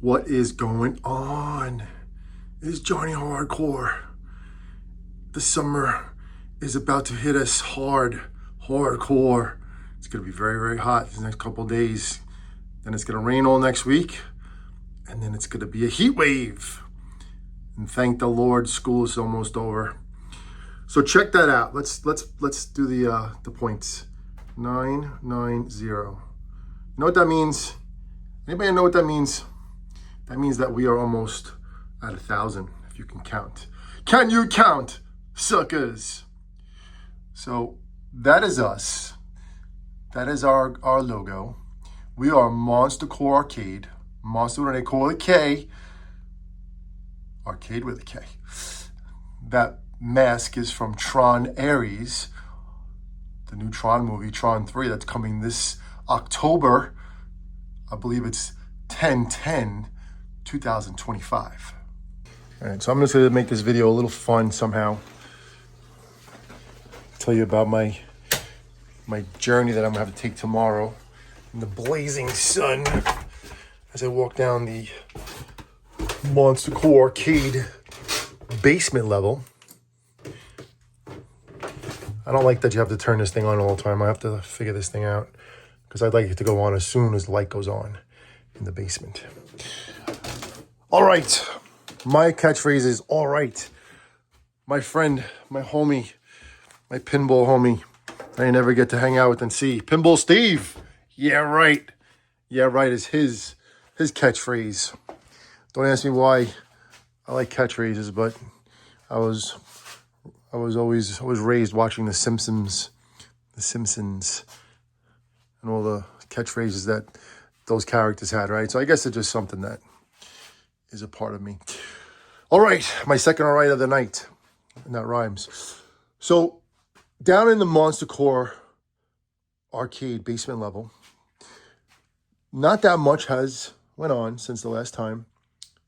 What is going on? It is Johnny Hardcore. The summer is about to hit us hardcore. It's gonna be very, very hot the next couple of days. Then it's gonna rain all next week, and then it's gonna be a heat wave. And thank the Lord, school is almost over. So check that out. Let's do the points. 990. You know what that means? Anybody know what that means? That means that we are almost at 1,000, if you can count. Can you count, suckers? So that is us. That is our logo. We are Monster Core Arcade. Monster with a Core with a K. Arcade with a K. That mask is from Tron Ares, the new Tron movie, Tron 3, that's coming this October. I believe it's 10/10/2025. All right, so I'm just gonna make this video a little fun somehow. Tell you about my journey that I'm gonna have to take tomorrow in the blazing sun as I walk down the Monster Core Arcade basement level. I don't like that you have to turn this thing on all the time. I have to figure this thing out because I'd like it to go on as soon as the light goes on in the basement. All right. My catchphrase is all right. My friend, my homie, my pinball homie, I never get to hang out with and see. Pinball Steve. Yeah, right. Yeah, right is his catchphrase. Don't ask me why I like catchphrases, but I was raised watching The Simpsons, and all the catchphrases that those characters had, right? So I guess it's just something that is a part of me. All right, my second all right of the night, and that rhymes. So down in the Monster Core Arcade basement level, not that much has went on since the last time.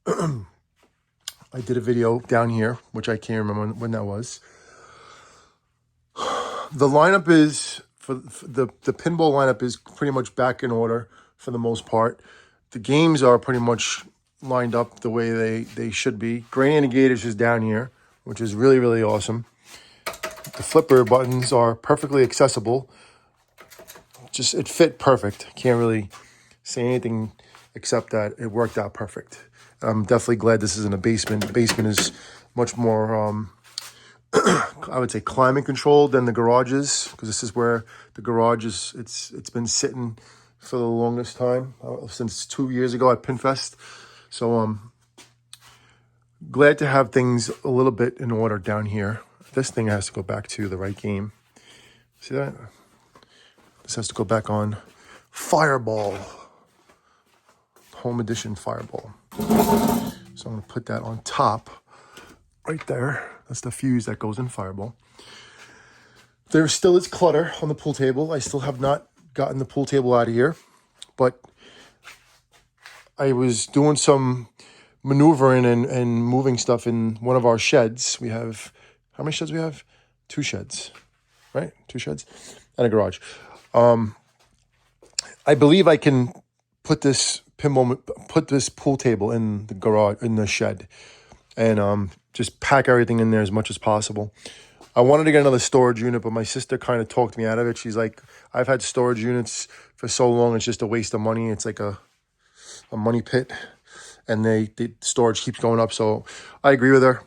I did a video down here, which I can't remember when that was. The lineup is, for the pinball lineup is pretty much back in order for the most part. The games are pretty much lined up the way they should be. Granny and the Gators is down here, which is really, really awesome. The flipper buttons are perfectly accessible. Just, it fit perfect. Can't really say anything except that it worked out perfect. I'm definitely glad this is in a basement. The basement is much more, I would say, climate controlled than the garages, because this is where the garage is. It's been sitting for the longest time, since 2 years ago at Pinfest. So glad to have things a little bit in order down here. This thing has to go back to the right game. See that? This has to go back on Fireball. Home Edition Fireball. So I'm going to put that on top right there. That's the fuse that goes in Fireball. There still is clutter on the pool table. I still have not gotten the pool table out of here, but I was doing some maneuvering and moving stuff in one of our sheds. We have, how many sheds we have? 2 sheds, right? 2 sheds and a garage. I believe I can put this pool table in the garage, in the shed, and just pack everything in there as much as possible. I wanted to get another storage unit, but my sister kind of talked me out of it. She's like, I've had storage units for so long, it's just a waste of money. It's like a money pit, and the storage keeps going up. So I agree with her.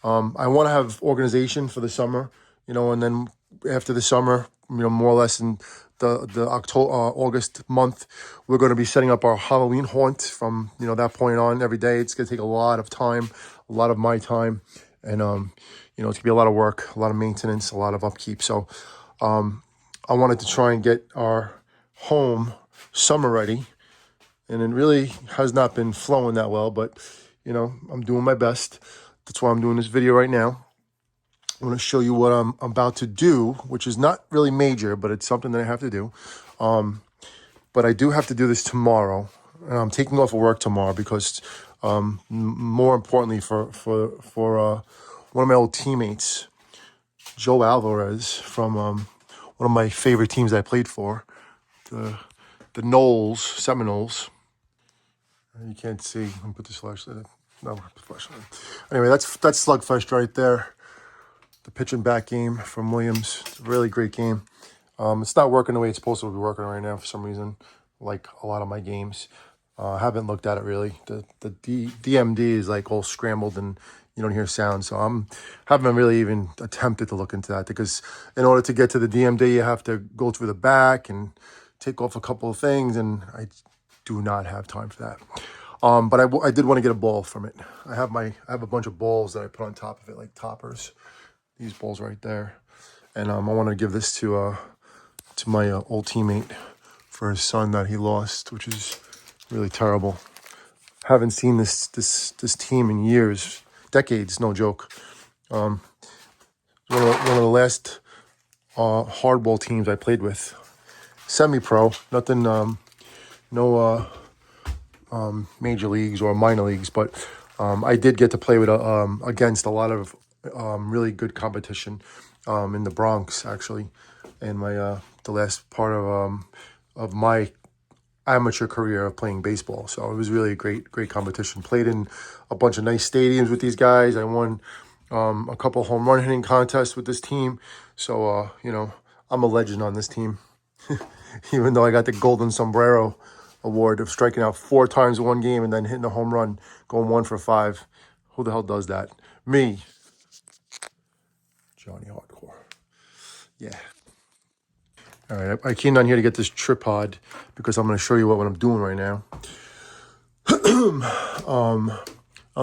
I want to have organization for the summer, and then after the summer, more or less in the August month, we're going to be setting up our Halloween haunt from, that point on every day. It's going to take a lot of time, a lot of my time, and, it's going to be a lot of work, a lot of maintenance, a lot of upkeep. So I wanted to try and get our home summer ready, and it really has not been flowing that well, but, I'm doing my best. That's why I'm doing this video right now. I want to show you what I'm about to do, which is not really major, but it's something that I have to do. But I do have to do this tomorrow, and I'm taking off of work tomorrow because, more importantly, for one of my old teammates, Joe Alvarez from one of my favorite teams I played for, the Knowles, Seminoles. You can't see. I'm gonna put this flashlight. No, flashlight. Anyway, that's Slugfest right there. The pitch and back game from Williams. It's a really great game. It's not working the way it's supposed to be working right now for some reason, like a lot of my games. I haven't looked at it really. The DMD is like all scrambled and you don't hear sound. So haven't really even attempted to look into that, because in order to get to the DMD, you have to go through the back and take off a couple of things, and I do not have time for that. But I did want to get a ball from it. I have a bunch of balls that I put on top of it, like toppers. These balls right there, and I want to give this to my old teammate for his son that he lost, which is really terrible. Haven't seen this team in years, decades, no joke. One of the last hardball teams I played with, semi-pro, nothing, no major leagues or minor leagues, but I did get to play with against a lot of really good competition in the Bronx, actually, in my the last part of my amateur career of playing baseball. So it was really a great competition. Played in a bunch of nice stadiums with these guys. I won a couple home run hitting contests with this team. So I'm a legend on this team. Even though I got the Golden Sombrero Award of striking out 4 times in one game and then hitting a home run, going 1 for 5. Who the hell does that? Me. Johnny Hardcore. Yeah. All right, I came down here to get this tripod because I'm going to show you what I'm doing right now. I don't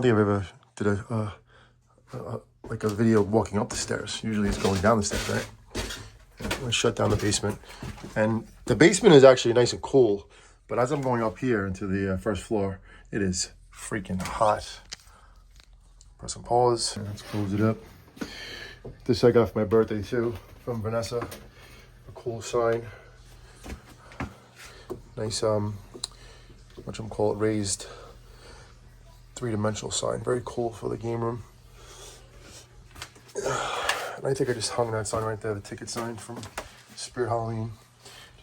think I've ever did a video walking up the stairs. Usually it's going down the stairs, right? I'm going to shut down the basement. And the basement is actually nice and cool, but as I'm going up here into the first floor, it is freaking hot. Press and pause. Let's close it up. This I got for my birthday too, from Vanessa. A cool sign. Nice, call it raised 3-dimensional sign. Very cool for the game room. And I think I just hung that sign right there, the ticket sign from Spirit Halloween.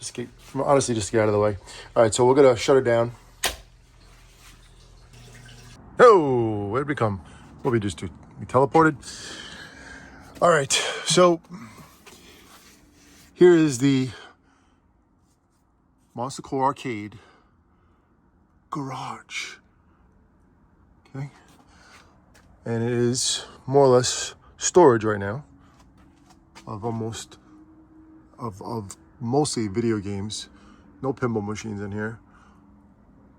Just to get out of the way. All right, so we're gonna shut it down. Oh, where did we come? What did we just do? We teleported? All right, so here is the Monster Core Arcade garage. Okay. And it is more or less storage right now of mostly video games. No pinball machines in here.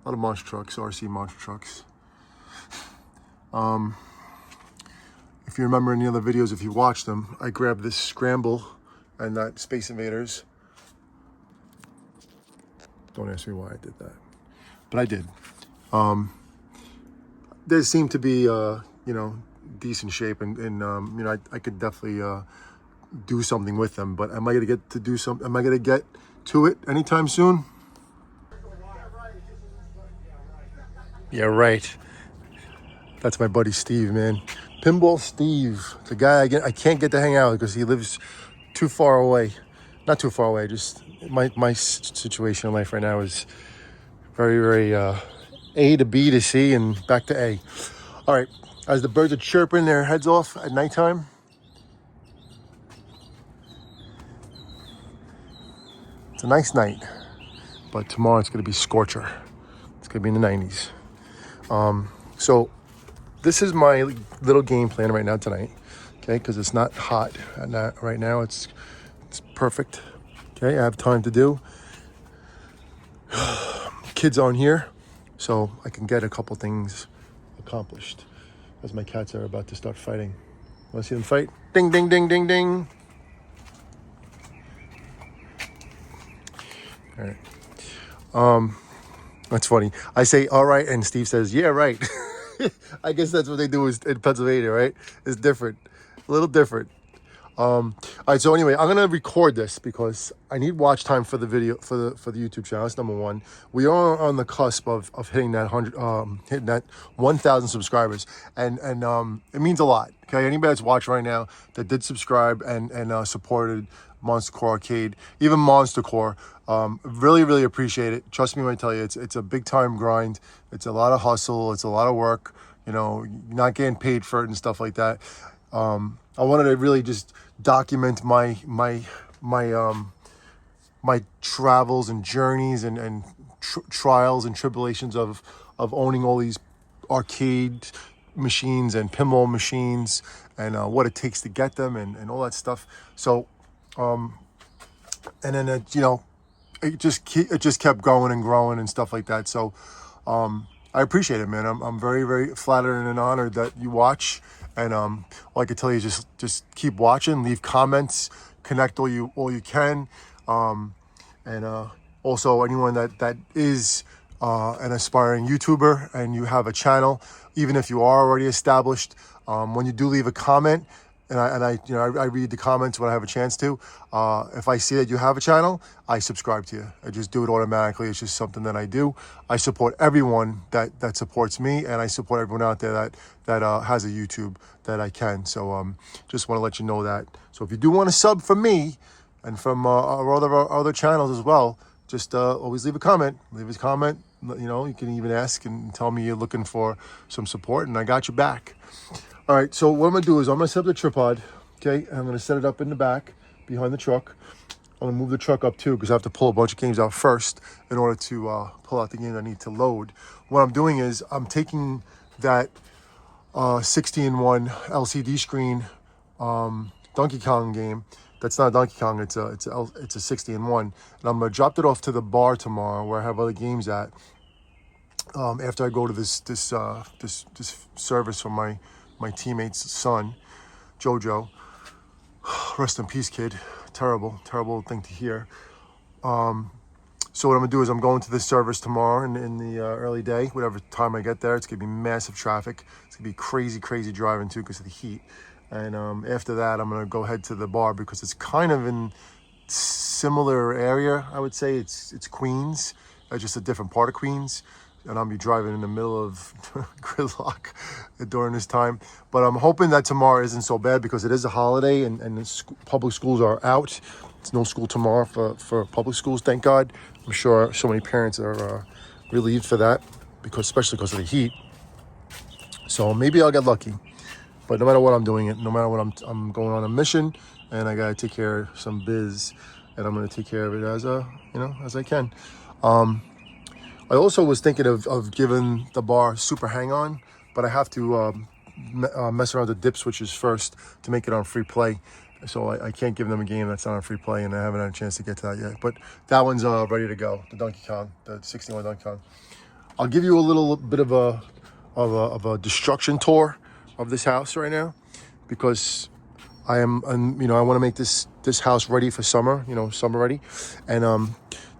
A lot of monster trucks, RC monster trucks. If you remember in the other videos, if you watched them, I grabbed this Scramble and that Space Invaders. Don't ask me why I did that, but I did. They seem to be, decent shape, and I could definitely do something with them. But am I gonna get to do something? Am I gonna get to it anytime soon? Yeah, right. That's my buddy Steve, man. Pinball Steve, the guy I can't get to hang out with because he lives too far away. Not too far away, just my situation in life right now is very, very A to B to C and back to A. All right, as the birds are chirping their heads off at nighttime, it's a nice night, but tomorrow it's gonna be scorcher. It's gonna be in the 90s. So this is my little game plan right now tonight, okay? Because it's not hot right now. It's perfect. Okay, I have time to do. Kids on here, so I can get a couple things accomplished as my cats are about to start fighting. Want to see them fight? Ding, ding, ding, ding, ding. All right. That's funny. I say, all right, and Steve says, yeah, right. I guess that's what they do in Pennsylvania, right? It's different. A little different. All right, so anyway, I'm gonna record this because I need watch time for the video for the YouTube channel. That's number one. We are on the cusp of hitting that 1,000 subscribers, and it means a lot. Okay, anybody that's watching right now that did subscribe and supported Monster Core Arcade, even Monster Core, really appreciate it. Trust me when I tell you, it's a big time grind. It's a lot of hustle. It's a lot of work. You know, you're not getting paid for it and stuff like that. I wanted to really just document my travels and journeys and trials and tribulations of owning all these arcade machines and pinball machines and what it takes to get them and all that stuff. So and then it just kept going and growing and stuff like that. So I appreciate it, man. I'm very flattered and honored that you watch. And all I can tell you is just keep watching, leave comments, connect all you can, and also anyone that is an aspiring YouTuber and you have a channel, even if you are already established, when you do leave a comment, and I read the comments when I have a chance to. If I see that you have a channel, I subscribe to you. I just do it automatically. It's just something that I do. I support everyone that supports me, and I support everyone out there that has a YouTube that I can. So just want to let you know that. So if you do want to sub from me and from our other channels as well, just always leave a comment. Leave a comment. You know, you can even ask and tell me you're looking for some support, and I got your back. All right, so what I'm gonna do is I'm gonna set up the tripod, okay? And I'm gonna set it up in the back behind the truck. I'm gonna move the truck up too because I have to pull a bunch of games out first in order to pull out the game I need to load. What I'm doing is I'm taking that 60-in-1 LCD screen Donkey Kong game. That's not Donkey Kong. It's a 60-in-1, and I'm gonna drop it off to the bar tomorrow where I have other games at. After I go to this service for my teammate's son, Jojo. Rest in peace, kid. Terrible thing to hear. So what I'm gonna do is I'm going to this service tomorrow in the early day, whatever time I get there. It's gonna be massive traffic. It's gonna be crazy driving too because of the heat. And after that, I'm gonna go head to the bar because it's kind of in similar area. I would say it's Queens, just a different part of Queens. And I'll be driving in the middle of gridlock during this time. But I'm hoping that tomorrow isn't so bad because it is a holiday and public schools are out. It's no school tomorrow for public schools, thank God. I'm sure so many parents are relieved for that, especially because of the heat. So maybe I'll get lucky. But no matter what I'm doing it, no matter what I'm going on a mission, and I gotta take care of some biz, and I'm gonna take care of it as I can. I also was thinking of giving the bar super hang-on, but I have to mess around with the dip switches first to make it on free play. So I can't give them a game that's not on free play, and I haven't had a chance to get to that yet. But that one's ready to go, the Donkey Kong, the 61 Donkey Kong. I'll give you a little bit of a destruction tour of this house right now because I want to make this house ready for summer, summer ready. And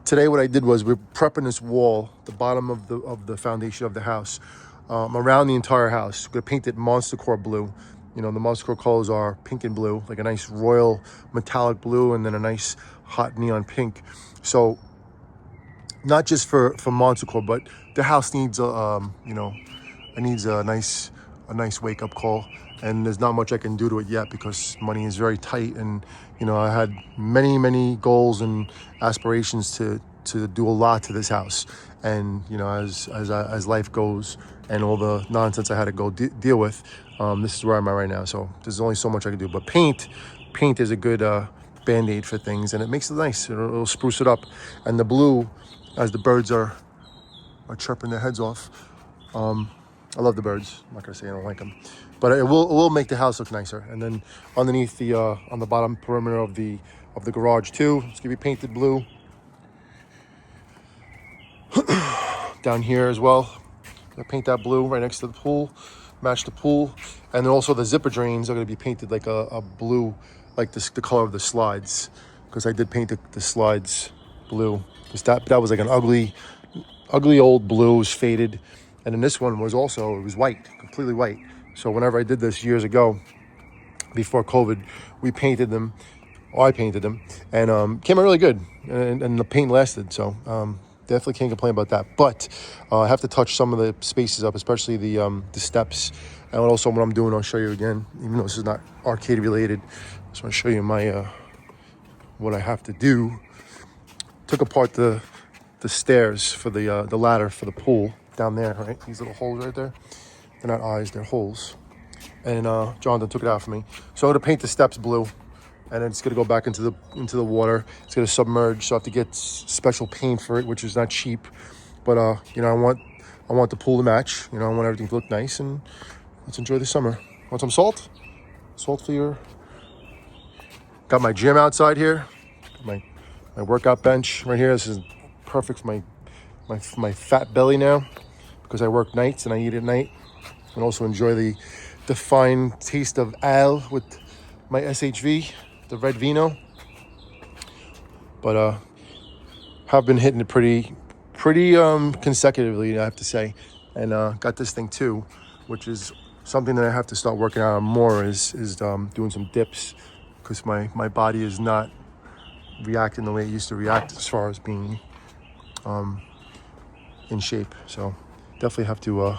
today what I did was we're prepping this wall, the bottom of the foundation of the house, around the entire house. We're gonna paint it Monster Core blue. The Monster Core colors are pink and blue, like a nice royal metallic blue and then a nice hot neon pink. So not just for Monster Core, but the house needs it needs a nice wake up call. And there's not much I can do to it yet because money is very tight. And, I had many goals and aspirations to do a lot to this house. And, as life goes and all the nonsense I had to go deal with, this is where I'm at right now. So there's only so much I can do. But paint is a good Band-Aid for things. And it makes it nice. It'll spruce it up. And the blue, as the birds are chirping their heads off, I love the birds. I'm not gonna say I don't like them, but it will make the house look nicer. And then underneath on the bottom perimeter of the garage too, it's gonna be painted blue. Down here as well, gonna paint that blue right next to the pool, match the pool, and then also the zipper drains are gonna be painted like a blue, like the color of the slides, because I did paint the slides blue. Because that was like an ugly old blue, it was faded. And then this one was white, completely white. So whenever I did this years ago, before COVID. We painted them, or I painted them, and came out really good, and the paint lasted. So definitely can't complain about that. But I have to touch some of the spaces up, especially the steps. And also what I'm doing, I'll show you again, even though this is not arcade related. I just want to show you my what I have to do. Took apart the stairs for the ladder for the pool down there, right? These little holes right there. They're not eyes, they're holes. And Jonathan took it out for me. So I'm gonna paint the steps blue, and then it's gonna go back into the water. It's gonna submerge, so I have to get special paint for it, which is not cheap. But you know, I want the pool to match. You know, I want everything to look nice, and let's enjoy the summer. Want some salt? Salt for your. Got my gym outside here. My workout bench right here. This is perfect for my fat belly now, because I work nights and I eat at night, and also enjoy the fine taste of ale with my SHV, the red vino. But have been hitting it pretty consecutively, I have to say, and got this thing too, which is something that I have to start working on more. Is doing some dips, because my body is not reacting the way it used to react as far as being in shape. So definitely have to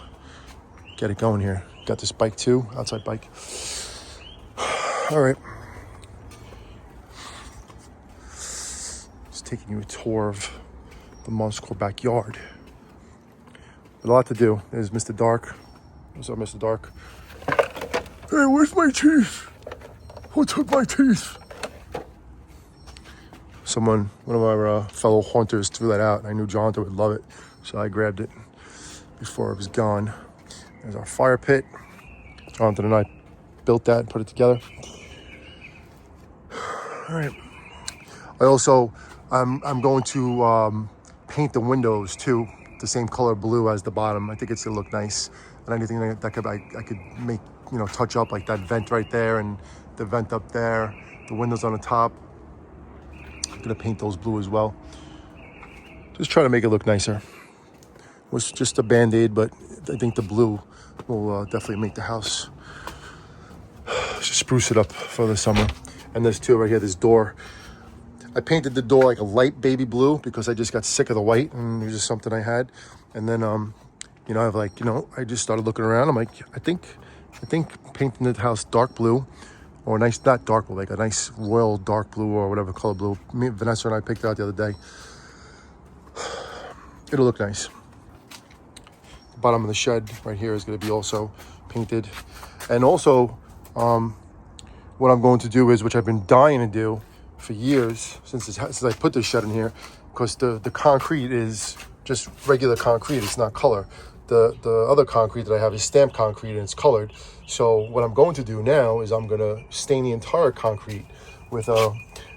get it going here. Got this bike too, outside bike. All right. Just taking you a tour of the Montsecours backyard. But a lot to do. There's Mr. Dark. What's up, Mr. Dark? Hey, where's my teeth? Who took my teeth? One of our fellow haunters threw that out, and I knew Jonathan would love it, so I grabbed it before it was gone. There's our fire pit. Jonathan and I built that and put it together. All right. I also, I'm going to paint the windows too, the same color blue as the bottom. I think it's gonna look nice, and anything that I could make, you know, touch up, like that vent right there and the vent up there, the windows on the top. I'm gonna paint those blue as well. Just try to make it look nicer. It was just a band-aid, but I think the blue will definitely make the house spruce it up for the summer. And there's two right here, this door. I painted the door like a light baby blue because I just got sick of the white, and it was just something I had. And then, you know, I just started looking around. I'm like, I think painting the house dark blue, or nice, not dark blue, like a nice royal dark blue or whatever color blue. Vanessa and I picked it out the other day. It'll look nice. The bottom of the shed right here is going to be also painted. And also, what I'm going to do is, which I've been dying to do for years, since I put this shed in here, because the concrete is just regular concrete, it's not color. The other concrete that I have is stamped concrete, and it's colored. So what I'm going to do now is I'm going to stain the entire concrete with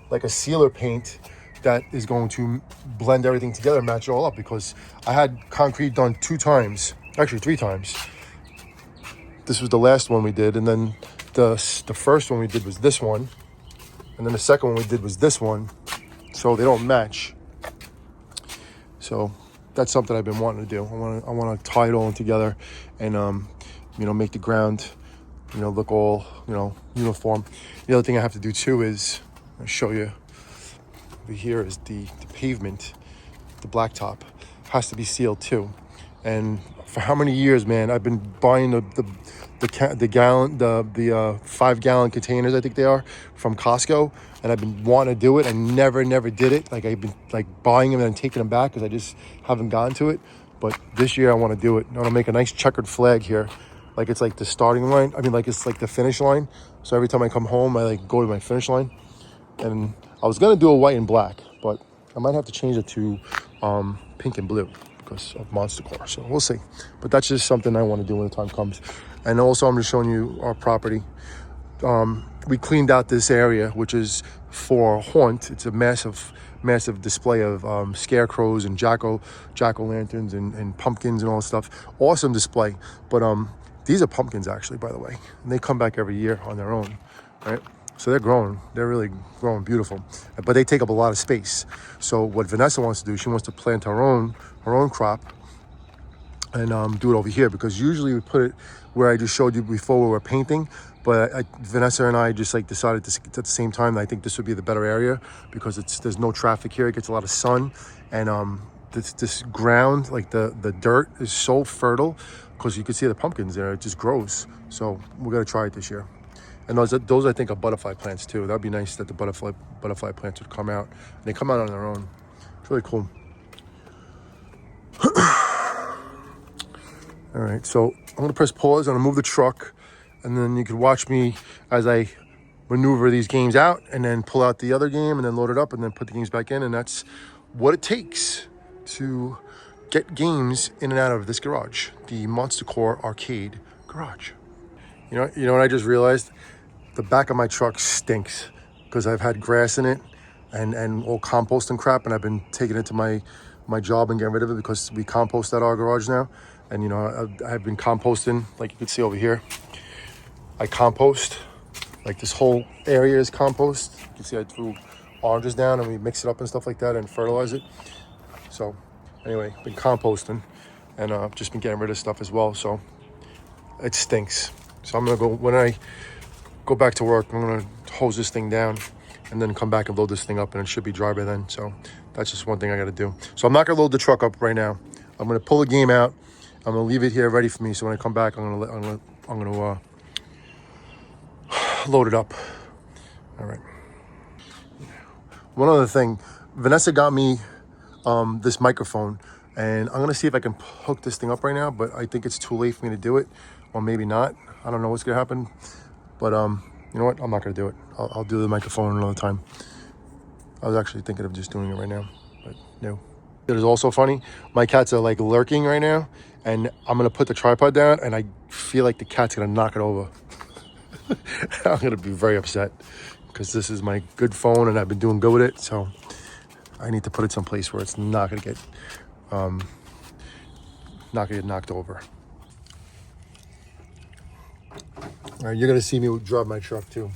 like a sealer paint that is going to blend everything together, match it all up, because I had concrete done 2 times, actually 3 times. This was the last one we did, and then the first one we did was this one, and then the second one we did was this one, so they don't match. So that's something I've been wanting to do. I want to tie it all in together, and you know, make the ground, you know, look all, you know, uniform. The other thing I have to do too is, I'll show you over here, is the pavement, the blacktop has to be sealed too. And for how many years, man, I've been buying the 5-gallon containers, I think they are, from Costco, and I've been wanting to do it. I never did it. Like, I've been like buying them and then taking them back because I just haven't gotten to it. But this year I want to do it. I want to make a nice checkered flag here, like it's like the starting line. I mean, like it's like the finish line. So every time I come home, I like go to my finish line. And I was gonna do a white and black, but I might have to change it to pink and blue because of Montsecours. So we'll see. But that's just something I want to do when the time comes. And also, I'm just showing you our property. We cleaned out this area, which is for a haunt. It's a massive display of scarecrows and jack-o'-lanterns and pumpkins and all this stuff. Awesome display. But these are pumpkins, actually, by the way. And they come back every year on their own, right? So they're growing. They're really growing beautiful. But they take up a lot of space. So what Vanessa wants to do, she wants to plant her own crop and do it over here, because usually we put it where I just showed you before where we're painting, But Vanessa and I just like decided at the same time that I think this would be the better area because there's no traffic here. It gets a lot of sun, and this ground, like the dirt, is so fertile because you can see the pumpkins there. It just grows. So we're gonna try it this year. And those I think are butterfly plants too. That'd be nice that the butterfly plants would come out. And they come out on their own. It's really cool. All right, so I'm gonna press pause. I'm gonna move the truck, and then you can watch me as I maneuver these games out, and then pull out the other game, and then load it up, and then put the games back in. And that's what it takes to get games in and out of this garage, the Monster Core Arcade garage. You know what I just realized? The back of my truck stinks because I've had grass in it and all compost and crap, and I've been taking it to my job and getting rid of it because we compost at our garage now. And you know, I've been composting, like you can see over here. I compost, like this whole area is compost. You can see I threw oranges down and we mix it up and stuff like that and fertilize it. So anyway, been composting and just been getting rid of stuff as well. So it stinks. So I'm gonna go, when I go back to work, I'm gonna hose this thing down and then come back and load this thing up, and it should be dry by then. So that's just one thing I gotta do. So I'm not gonna load the truck up right now. I'm gonna pull the game out. I'm gonna leave it here ready for me. So when I come back, I'm gonna load it up. All right. One other thing, Vanessa got me this microphone, and I'm gonna see if I can hook this thing up right now, but I think it's too late for me to do it, or maybe not. I don't know what's gonna happen, but you know what? I'm not gonna do it. I'll do the microphone another time. I was actually thinking of just doing it right now, but no. It is also funny. My cats are like lurking right now, and I'm gonna put the tripod down, and I feel like the cat's gonna knock it over. I'm gonna be very upset because this is my good phone, and I've been doing good with it. So I need to put it someplace where it's not gonna get knocked over. All right, you're gonna see me drive my truck too.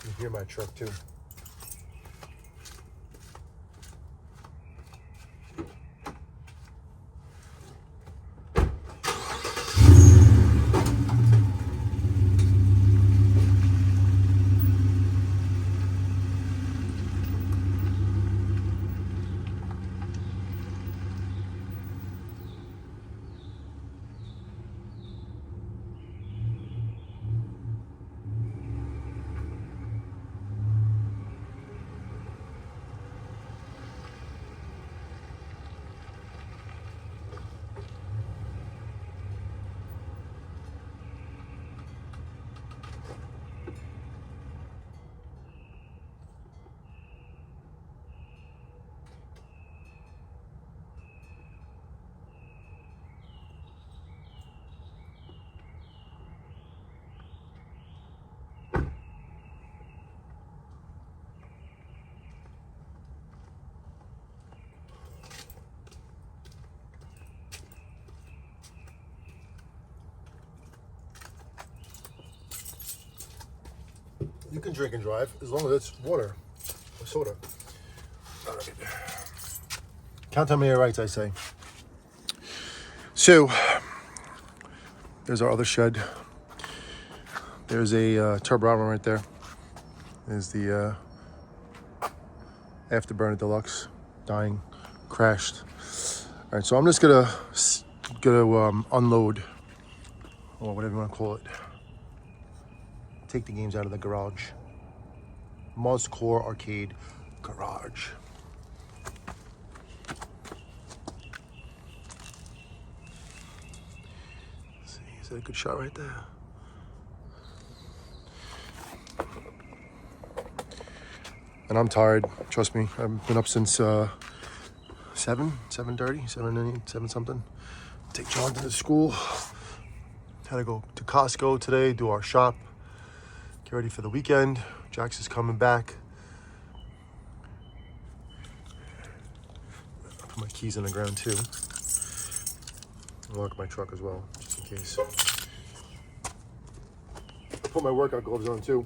You hear my truck too. You can drink and drive as long as it's water or soda. All right. Count how many rights I say. So there's our other shed. There's a Turbo right there. There's the Afterburner Deluxe, dying, crashed. All right, so I'm just gonna unload, or whatever you want to call it. Take the games out of the garage. Monster Core Arcade garage. Let's see, is that a good shot right there? And I'm tired, trust me. I've been up since 7:30, 7 something. Take John to the school. Had to go to Costco today, do our shop. Get ready for the weekend. Jax is coming back. I'll put my keys in the ground too. I'll lock my truck as well, just in case. I put my workout gloves on too.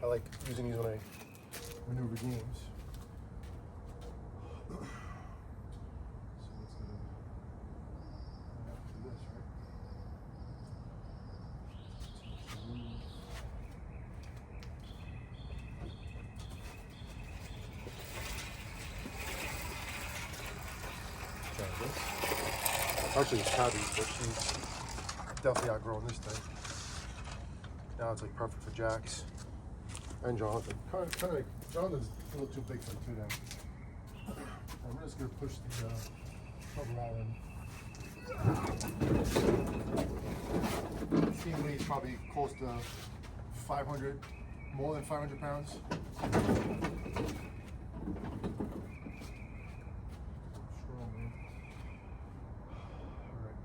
I like using these when I maneuver games. Actually, it's Tabby, but she's definitely outgrown this thing. Now it's like perfect for Jax and Jonathan. Kind of like Jonathan's a little too big for him too now. I'm just gonna push the cover out in. Steve Lee's probably close to 500, more than 500 pounds. Strong, man. All right.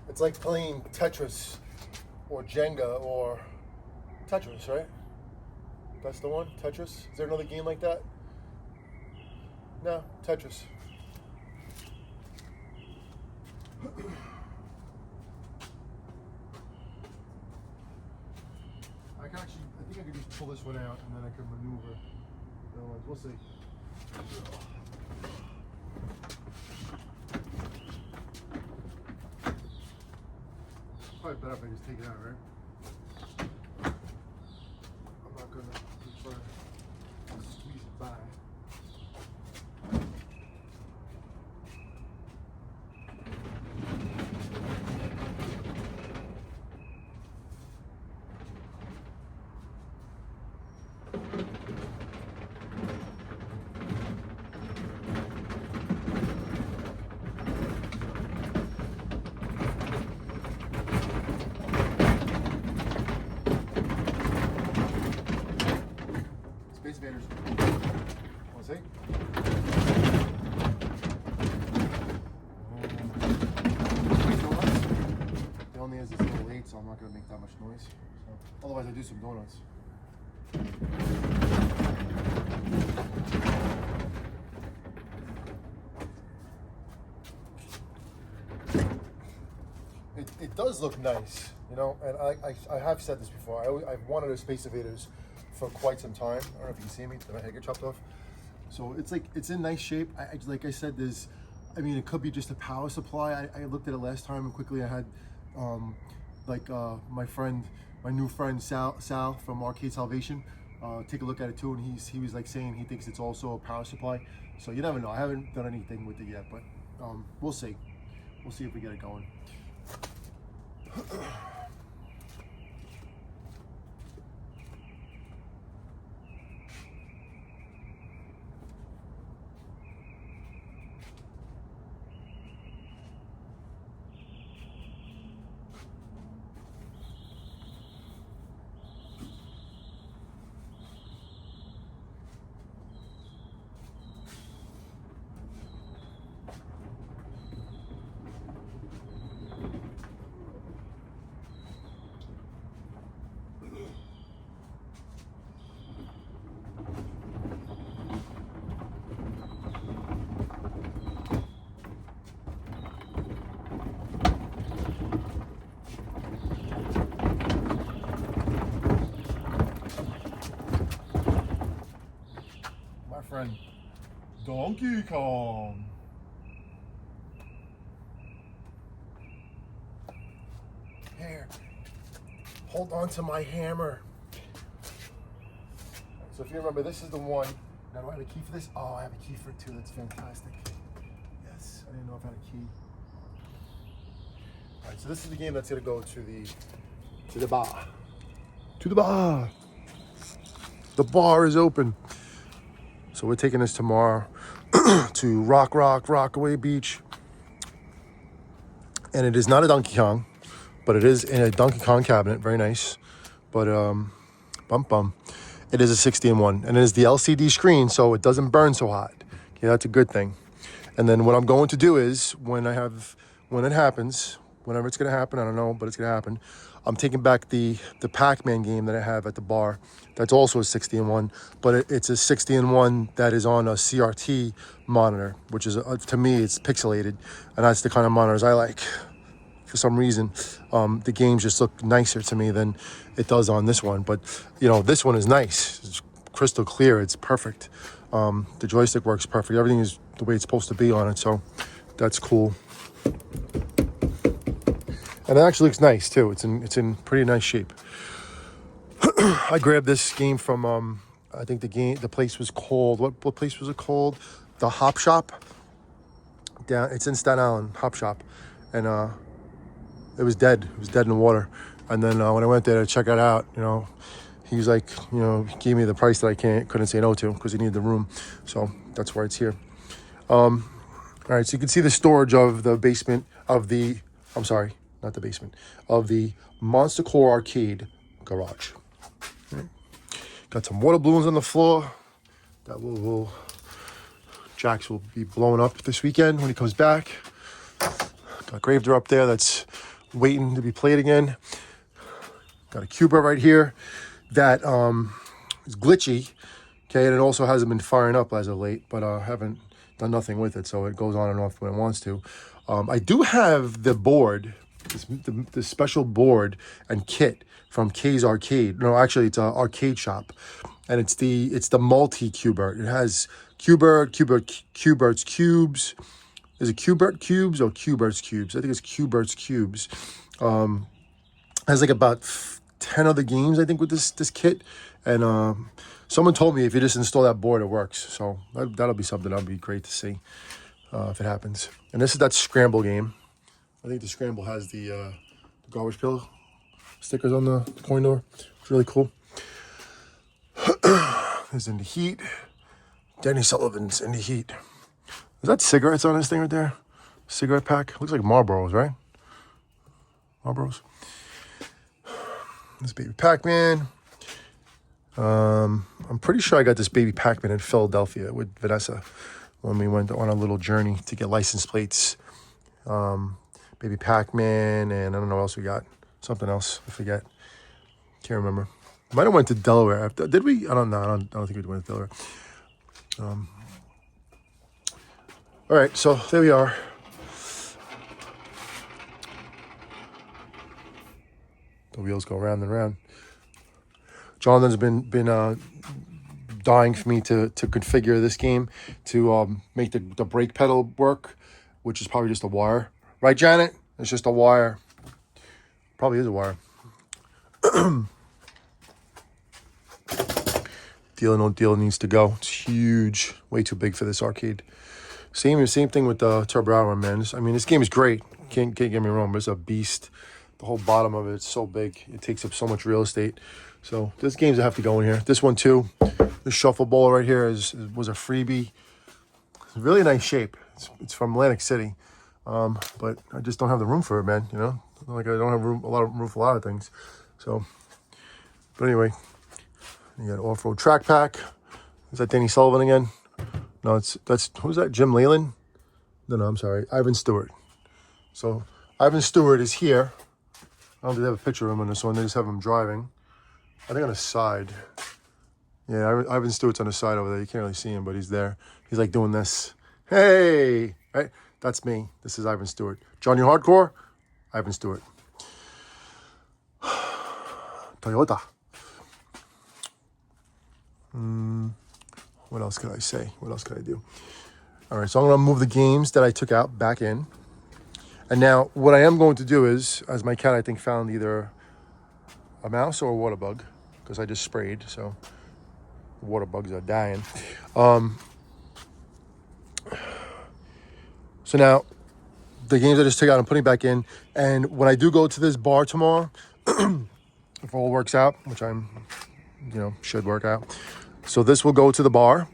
It's like playing Tetris or Jenga or Tetris, right? That's the one, Tetris? Is there another game like that? No, Tetris. I think I could just pull this one out and then I can maneuver the other ones. We'll see. Probably better if I just take it out, right? I'm not gonna try to squeeze it by. Space Invaders. Want to see? It only has this little weight, so I'm not going to make that much noise. So, otherwise, I do some donuts. It does look nice, you know, and I have said this before. I've wanted a Space Invaders for quite some time. I don't know if you can see me. Did my head get chopped off? So it's like, it's in nice shape. Like I said, it could be just a power supply. I looked at it last time and quickly I had my new friend Sal from Arcade Salvation take a look at it too, and he was like saying he thinks it's also a power supply. So you never know. I haven't done anything with it yet, but we'll see. We'll see if we get it going. Friend Donkey Kong. Here, hold on to my hammer. So if you remember, this is the one. Now, do I have a key for this? Oh, I have a key for it too. That's fantastic. Yes, I didn't know if I had a key. All right, so this is the game that's gonna go to the bar. To the bar. The bar is open. So we're taking this tomorrow to Rockaway Beach. And it is not a Donkey Kong, but it is in a Donkey Kong cabinet. Very nice. But it is a 60-in-1. And it is the LCD screen, so it doesn't burn so hot. Okay, that's a good thing. And then what I'm going to do is, when it happens, whenever it's going to happen, I don't know, but it's going to happen, I'm taking back the Pac-Man game that I have at the bar. That's also a 60-in-1, but it's a 60-in-1 that is on a CRT monitor, which is, to me, it's pixelated, and that's the kind of monitors I like. For some reason, the games just look nicer to me than it does on this one. But, you know, this one is nice. It's crystal clear. It's perfect. The joystick works perfect. Everything is the way it's supposed to be on it, so that's cool. And it actually looks nice too. It's in pretty nice shape. I grabbed this game from I think the place was called, what place was it called? The Hop Shop. It's in Staten Island, Hop Shop, and it was dead. It was dead in the water. And then when I went there to check it out, he was like, he gave me the price that I couldn't say no to because he needed the room. So that's why it's here. All right, so you can see the storage of the basement of the, I'm sorry, not the basement, of the Monster Core Arcade garage. Right. Got some water balloons on the floor that Jax will be blowing up this weekend when he comes back. Got Gravedigger up there that's waiting to be played again. Got a Q*bert right here that is glitchy, okay, and it also hasn't been firing up as of late, but I haven't done nothing with it, so it goes on and off when it wants to. I do have the board, the special board and kit from K's Arcade. No, actually, it's an arcade shop, and it's the multi Q*bert. It has Q*bert's cubes. Is it Q*bert cubes or Q*bert's cubes? I think it's Q*bert's cubes. Has like about 10 other games, I think, with this kit. And someone told me if you just install that board, it works. So that'll be something that'll be great to see if it happens. And this is that Scramble game. I think the Scramble has the garbage pail stickers on the coin door. It's really cool. There's In the Heat. Danny Sullivan's In the Heat. Is that cigarettes on this thing right there? Cigarette pack? Looks like Marlboros, right? Marlboros. This Baby Pac-Man. I'm pretty sure I got this Baby Pac-Man in Philadelphia with Vanessa when we went on a little journey to get license plates. Baby Pac-Man, and I don't know what else we got. Something else, I forget. Can't remember. Might have went to Delaware. Did we? I don't know. I don't think we went to Delaware. All right, so there we are. The wheels go round and round. Jonathan's been dying for me to configure this game to make the brake pedal work, which is probably just a wire. Right, Janet? It's just a wire. Probably is a wire. Deal or No Deal needs to go. It's huge. Way too big for this arcade. Same thing with the Turbo Hour, man. This game is great. Can't get me wrong, but it's a beast. The whole bottom of it is so big. It takes up so much real estate. So there's games that have to go in here. This one too. The Shuffle Ball right here was a freebie. It's a really nice shape. It's from Atlantic City. But I just don't have the room for it, man. Like I don't have a lot of room for a lot of things. So, but anyway, you got Off-Road Track Pack. Is that Danny Sullivan again? No, who's that? Jim Leyland? No, I'm sorry, Ivan Stewart. So Ivan Stewart is here. I don't think they have a picture of him on this one. They just have him driving. I think on the side. Yeah, Ivan Stewart's on the side over there. You can't really see him, but he's there. He's like doing this. Hey, right? That's me. This is Ivan Stewart. Johnny Hardcore, Ivan Stewart. Toyota. What else could I say? What else could I do? All right, so I'm going to move the games that I took out back in. And now what I am going to do is, as my cat, I think, found either a mouse or a water bug, because I just sprayed, so the water bugs are dying. So now the games I just took out, I'm putting back in. And when I do go to this bar tomorrow, if all works out, which should work out. So this will go to the bar.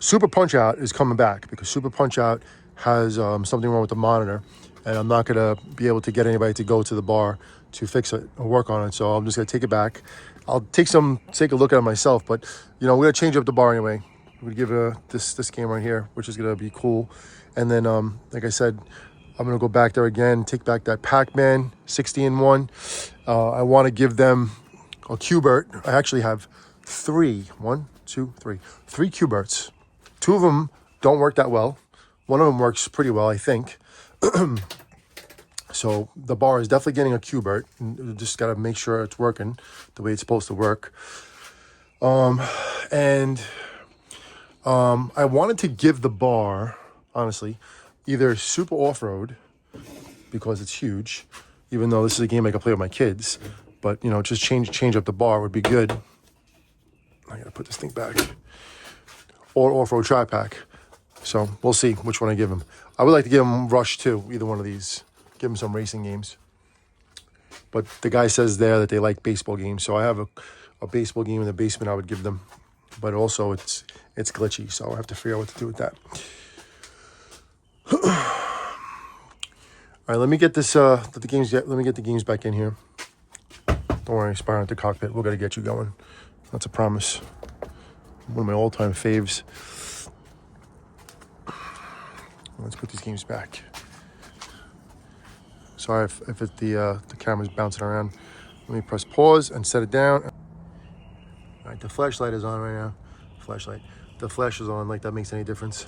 Super Punch-Out is coming back because Super Punch-Out has something wrong with the monitor, and I'm not going to be able to get anybody to go to the bar to fix it or work on it. So I'm just going to take it back. I'll take a look at it myself, but we're going to change up the bar anyway. We're going to give this game right here, which is going to be cool. And then, like I said, I'm going to go back there again, take back that Pac-Man 60-in-1. I want to give them a Q*bert. I actually have three Q*berts. Two of them don't work that well. One of them works pretty well, I think. So the bar is definitely getting a Q*bert. Just got to make sure it's working the way it's supposed to work. And I wanted to give the bar, honestly, either Super Off-Road, because it's huge, even though this is a game I can play with my kids. But, you know, just change up the bar would be good. I gotta put this thing back. Or Off-Road Tri-Pack. So we'll see which one I give him. I would like to give him Rush too, either one of these. Give him some racing games. But the guy says there that they like baseball games. So I have a baseball game in the basement I would give them. But also it's glitchy, so I have to figure out what to do with that. All right, let me get this. Let me get the games back in here. Don't worry, Spyro at the Cockpit. We're gonna get you going. That's a promise. One of my all-time faves. Let's put these games back. Sorry if the camera's bouncing around. Let me press pause and set it down. All right, the flashlight is on right now. Flashlight. The flash is on, like that makes any difference.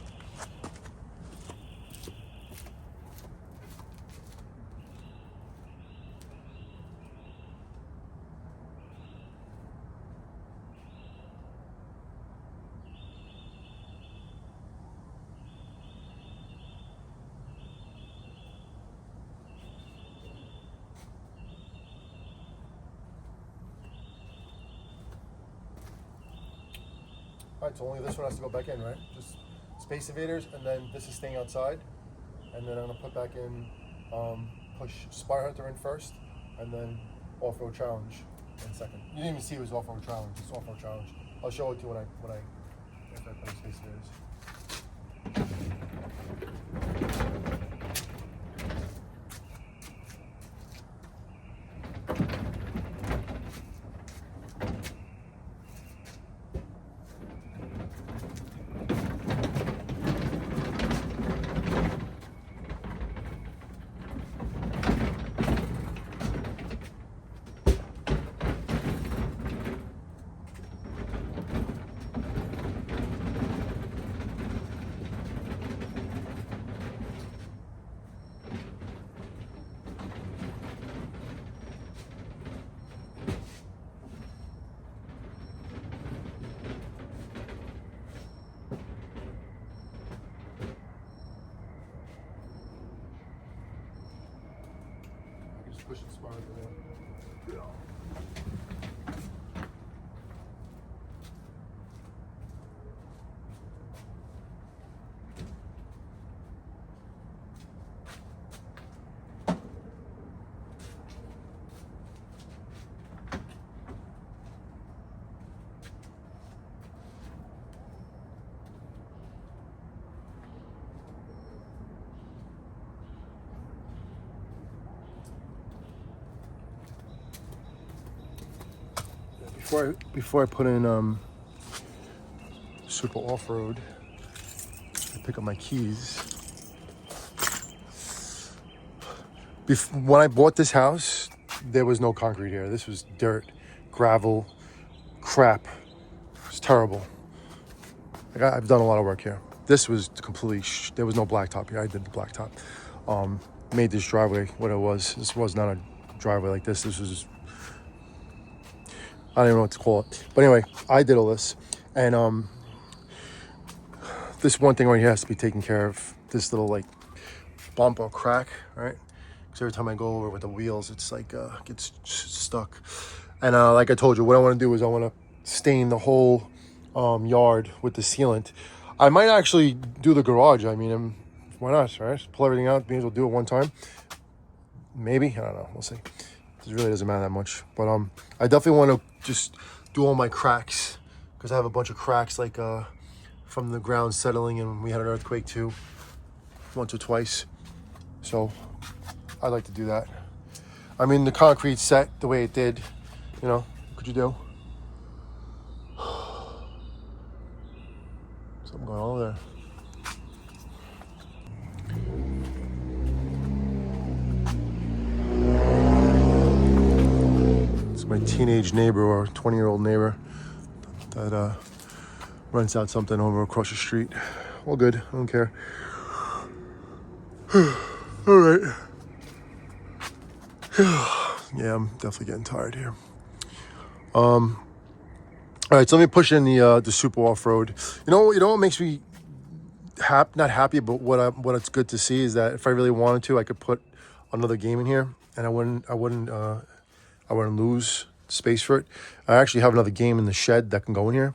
All right, so only this one has to go back in, right? Just Space Invaders, and then this is staying outside. And then I'm gonna put back in, push Spire Hunter in first, and then Off-Road Challenge in second. You didn't even see it was Off-Road Challenge. It's Off-Road Challenge. I'll show it to you when I put in Space Invaders. Push it smart there. Before I put in Super Off-Road, I pick up my keys. When I bought this house, there was no concrete here. This was dirt, gravel, crap. It was terrible. I've done a lot of work here. This was completely, there was no blacktop here. I did the blacktop. Made this driveway what it was. This was not a driveway like this. This was just, I don't even know what to call it. But anyway, I did all this. And this one thing right here has to be taken care of. This little like bump or crack, right? Because every time I go over with the wheels, it's like gets stuck. And like I told you, what I want to do is I want to stain the whole yard with the sealant. I might actually do the garage. I mean, why not, right? Pull everything out, maybe we'll do it one time. Maybe, I don't know, we'll see. It really doesn't matter that much. But I definitely want to just do all my cracks, because I have a bunch of cracks like from the ground settling, and we had an earthquake too, once or twice. So I'd like to do that. I mean, the concrete set the way it did, you know, what could you do? Something going on there. It's my teenage neighbor or 20-year-old neighbor that rents out something over across the street. All good, I don't care. All right. Yeah, I'm definitely getting tired here. All All right, so let me push in the Super Off-Road. You know what makes me not happy, but what it's good to see is that if I really wanted to, I could put another game in here, and I wouldn't lose space for it. I actually have another game in the shed that can go in here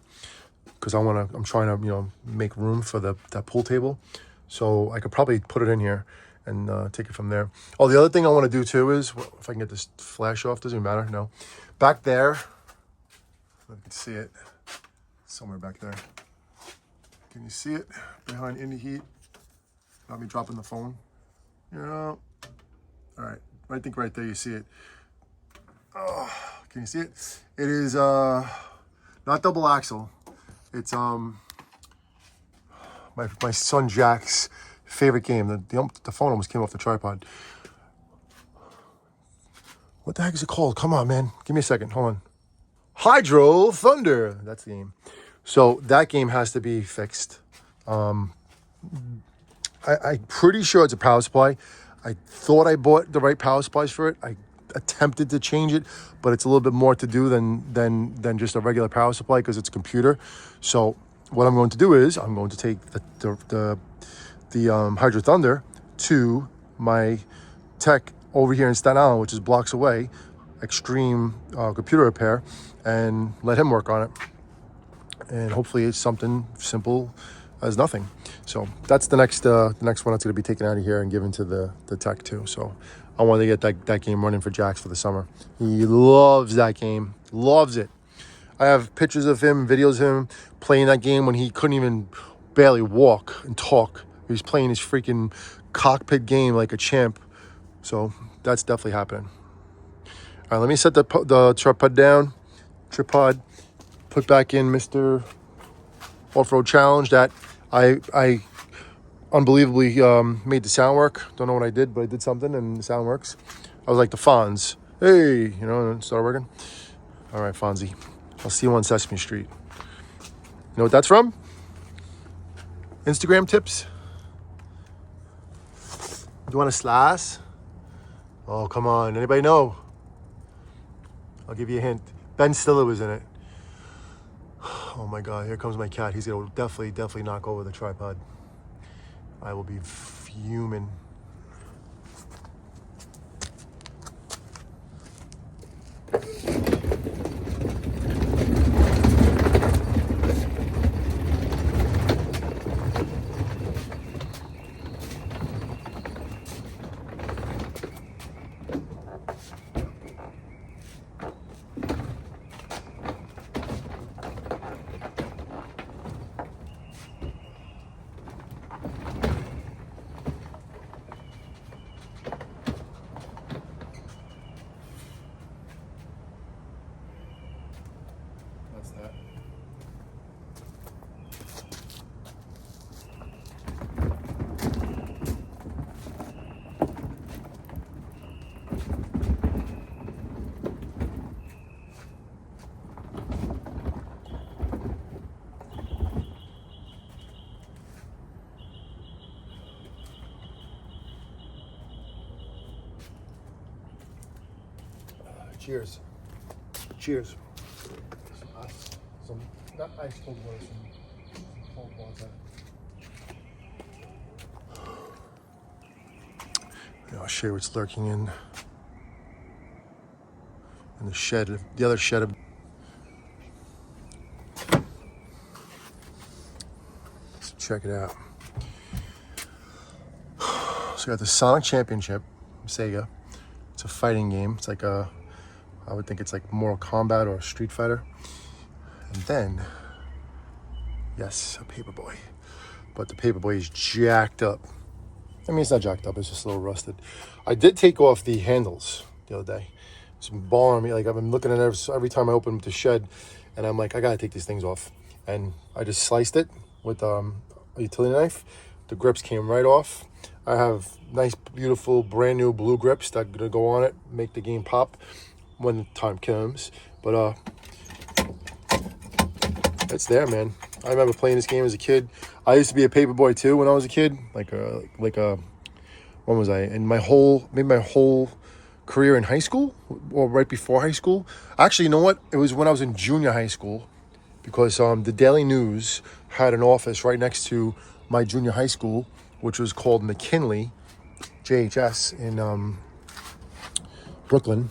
because I'm trying to make room for that pool table, so I could probably put it in here and take it from there. Oh, the other thing I want to do too is, if I can get this flash off, doesn't even matter. No, back there, you can see it somewhere back there. Can you see it behind Indie Heat? Not me dropping the phone. All right. I think right there you see it. Oh, can you see it? It is not double axle. It's my son Jack's favorite game. The phone almost came off the tripod. What the heck is it called? Come on, man. Give me a second. Hold on. Hydro Thunder. That's the game. So that game has to be fixed. I'm pretty sure it's a power supply. I thought I bought the right power supplies for it. I attempted to change it, but it's a little bit more to do than just a regular power supply because it's a computer. So what I'm going to do is I'm going to take the Hydro Thunder to my tech over here in Staten Island, which is blocks away, Extreme Computer Repair, and let him work on it. And hopefully it's something simple as nothing. So that's the next one that's going to be taken out of here and given to the tech too. So I wanted to get that game running for Jax for the summer. He loves that game, loves it. I have pictures of him, videos of him playing that game when he couldn't even barely walk and talk. He was playing his freaking cockpit game like a champ. So that's definitely happening. All right, let me set the tripod down. Put back in Mr. Off-Road Challenge that I unbelievably made the sound work. Don't know what I did, but I did something and the sound works. I was like the Fonz. Hey, and it started working. All right, Fonzie. I'll see you on Sesame Street. You know what that's from? Instagram tips? Do you want a slice? Oh, come on. Anybody know? I'll give you a hint. Ben Stiller was in it. Oh my God, here comes my cat. He's gonna definitely knock over the tripod. I will be fuming. That's that. Cheers. Cheers. Some not ice cold water, some cold water. I'll show you what's lurking in the shed, the other shed. Let's check it out. So we got the Sonic Championship, Sega. It's a fighting game. It's like I would think it's like Mortal Kombat or Street Fighter. And then, yes, a Paperboy. But the Paperboy is jacked up. I mean, it's not jacked up, it's just a little rusted. I did take off the handles the other day. It's been bothering me. Like, I've been looking at it every time I open the shed, and I'm like, I gotta take these things off. And I just sliced it with a utility knife. The grips came right off. I have nice, beautiful, brand new blue grips that are gonna go on it, make the game pop when the time comes. But it's there, man. I remember playing this game as a kid. I used to be a Paperboy too when I was a kid. When was I? In my whole career in high school, or right before high school. Actually, you know what? It was when I was in junior high school. because the Daily News had an office right next to my junior high school, which was called McKinley, JHS, in Brooklyn.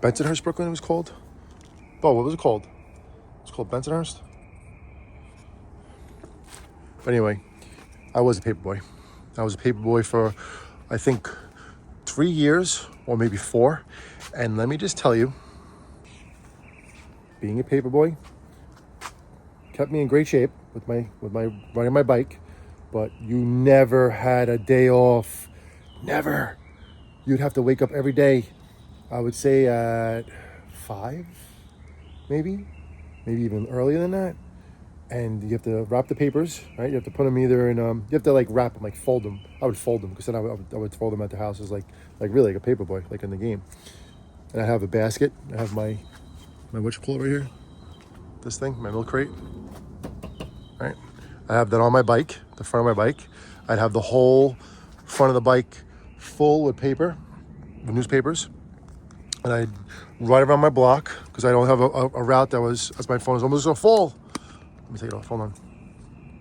Bensonhurst, Brooklyn, it was called. Oh, what was it called? It was called Bensonhurst? But anyway, I was a paper boy. I was a paper boy for, I think, 3 years or maybe 4. And let me just tell you, being a paper boy kept me in great shape with my riding my bike, but you never had a day off. Never. You'd have to wake up every day, I would say at 5, maybe even earlier than that. And you have to wrap the papers, right? You have to put them either in, you have to like wrap them, like fold them. I would fold them because then I would fold them at the house as like really like a paper boy, like in the game. And I have a basket. I have my what you call it right here? This thing, my milk crate, right? I have that on my bike, the front of my bike. I'd have the whole front of the bike full with paper, with newspapers. And I'd ride around my block because I don't have a route that was, as my phone is almost so full. Let me take it off, hold on.